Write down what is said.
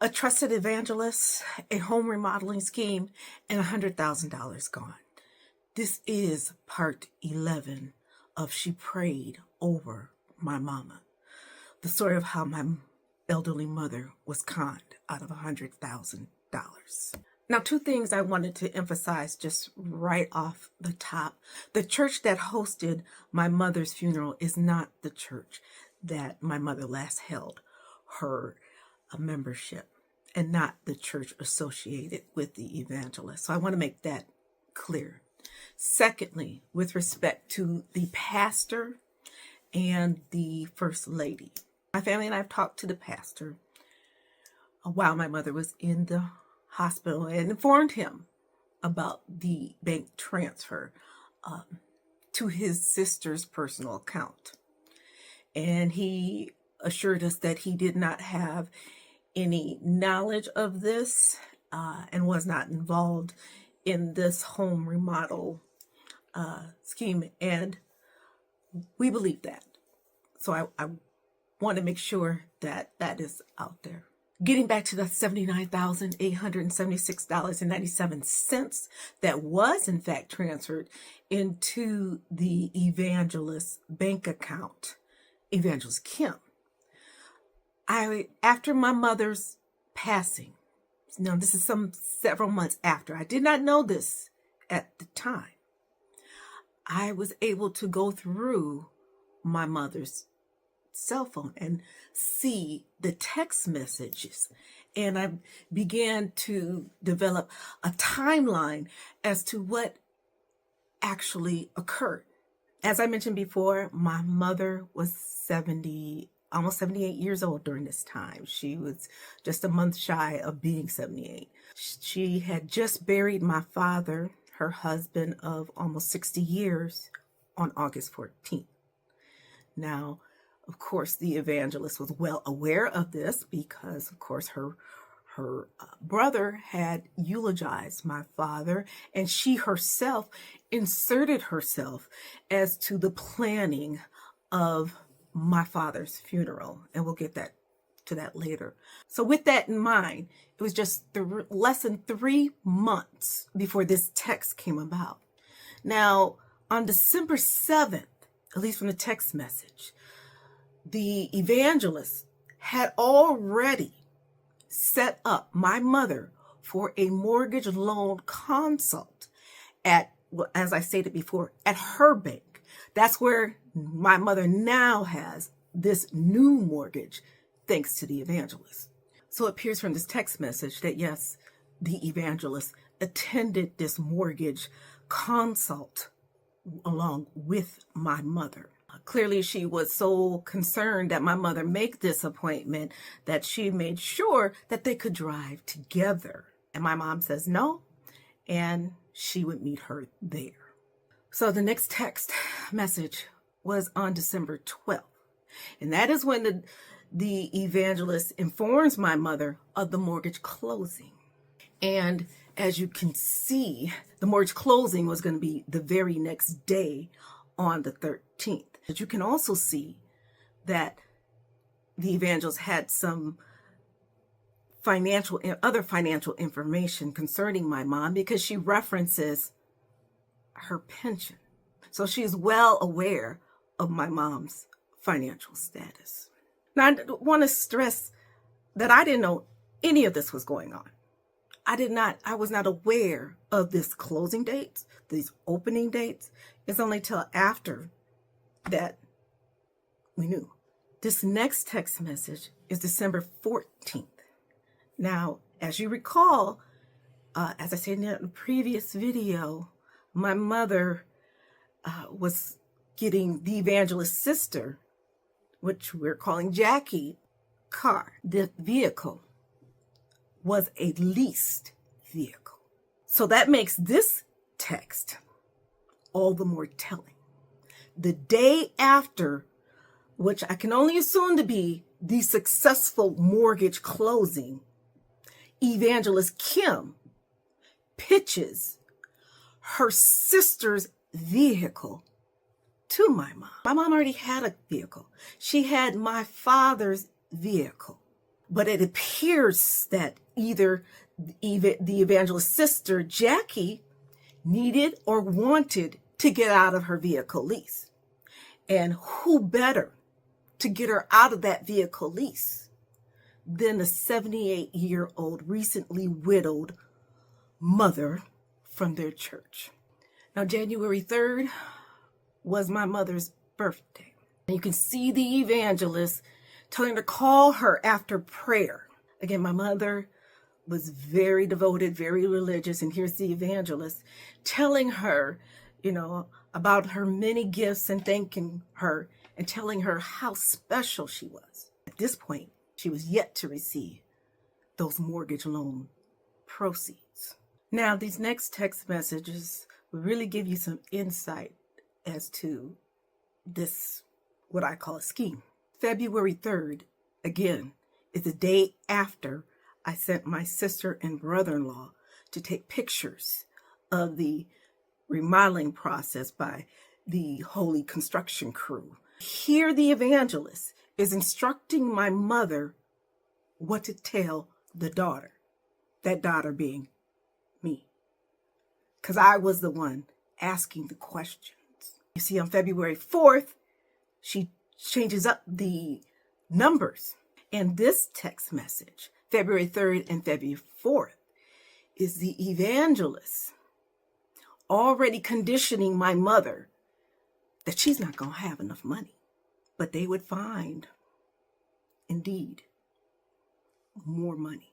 A trusted evangelist, a home remodeling scheme, and $100,000 gone. This is part 11 of She Prayed Over My Mama. The story of how my elderly mother was conned out of $100,000. Now, two things I wanted to emphasize just right off the top. The church that hosted my mother's funeral is not the church that my mother last held her membership, and not the church associated with the evangelist. So I want to make that clear. Secondly, with respect to the pastor and the first lady, my family and I have talked to the pastor while my mother was in the hospital and informed him about the bank transfer to his sister's personal account. And he assured us that he did not have any knowledge of this and was not involved in this home remodel scheme. And we believe that. So I want to make sure that that is out there. Getting back to the $79,876.97 that was in fact transferred into the evangelist bank account, Evangelist Kim. After my mother's passing, now this is several months after, I did not know this at the time. I was able to go through my mother's cell phone and see the text messages. And I began to develop a timeline as to what actually occurred. As I mentioned before, my mother was almost 78 years old during this time. She was just a month shy of being 78. She had just buried my father, her husband of almost 60 years, on August 14th. Now, of course, the evangelist was well aware of this because, of course, her brother had eulogized my father, and she herself inserted herself as to the planning of my father's funeral, and we'll get to that later. So with that in mind, it was just less than 3 months before this text came about. Now, on December 7th, at least from the text message, the evangelist had already set up my mother for a mortgage loan consult at, as I stated before, at her bank. That's where my mother now has this new mortgage, thanks to the evangelist. So it appears from this text message that yes, the evangelist attended this mortgage consult along with my mother. Clearly, she was so concerned that my mother make this appointment that she made sure that they could drive together. And my mom says no, and she would meet her there. So the next text message was on December 12th. And that is when the evangelist informs my mother of the mortgage closing. And as you can see, the mortgage closing was going to be the very next day on the 13th. But you can also see that the evangelist had some other financial information concerning my mom because she references her pension. So she's well aware of my mom's financial status. Now, I want to stress that I didn't know any of this was going on. I was not aware of this closing dates, these opening dates. It's only till after that we knew. This next text message is December 14th. Now, as you recall, as I said in the previous video, my mother was getting the evangelist's sister, which we're calling Jackie, car. The vehicle was a leased vehicle. So that makes this text all the more telling. The day after, which I can only assume to be the successful mortgage closing, Evangelist Kim pitches her sister's vehicle to my mom. My mom already had a vehicle. She had my father's vehicle. But it appears that either the evangelist's sister, Jackie, needed or wanted to get out of her vehicle lease. And who better to get her out of that vehicle lease than a 78-year-old recently widowed mother from their church. Now, January 3rd was my mother's birthday. And you can see the evangelist telling her to call her after prayer. Again, my mother was very devoted, very religious, and here's the evangelist telling her, about her many gifts and thanking her and telling her how special she was. At this point, she was yet to receive those mortgage loan proceeds. Now, these next text messages will really give you some insight as to this, what I call a scheme. February 3rd, again, is the day after I sent my sister and brother-in-law to take pictures of the remodeling process by the Holy Construction crew. Here the evangelist is instructing my mother what to tell the daughter, that daughter being me, because I was the one asking the questions. You see, on February 4th, she changes up the numbers. And this text message, February 3rd and February 4th, is the evangelist already conditioning my mother that she's not going to have enough money. But they would find, indeed, more money.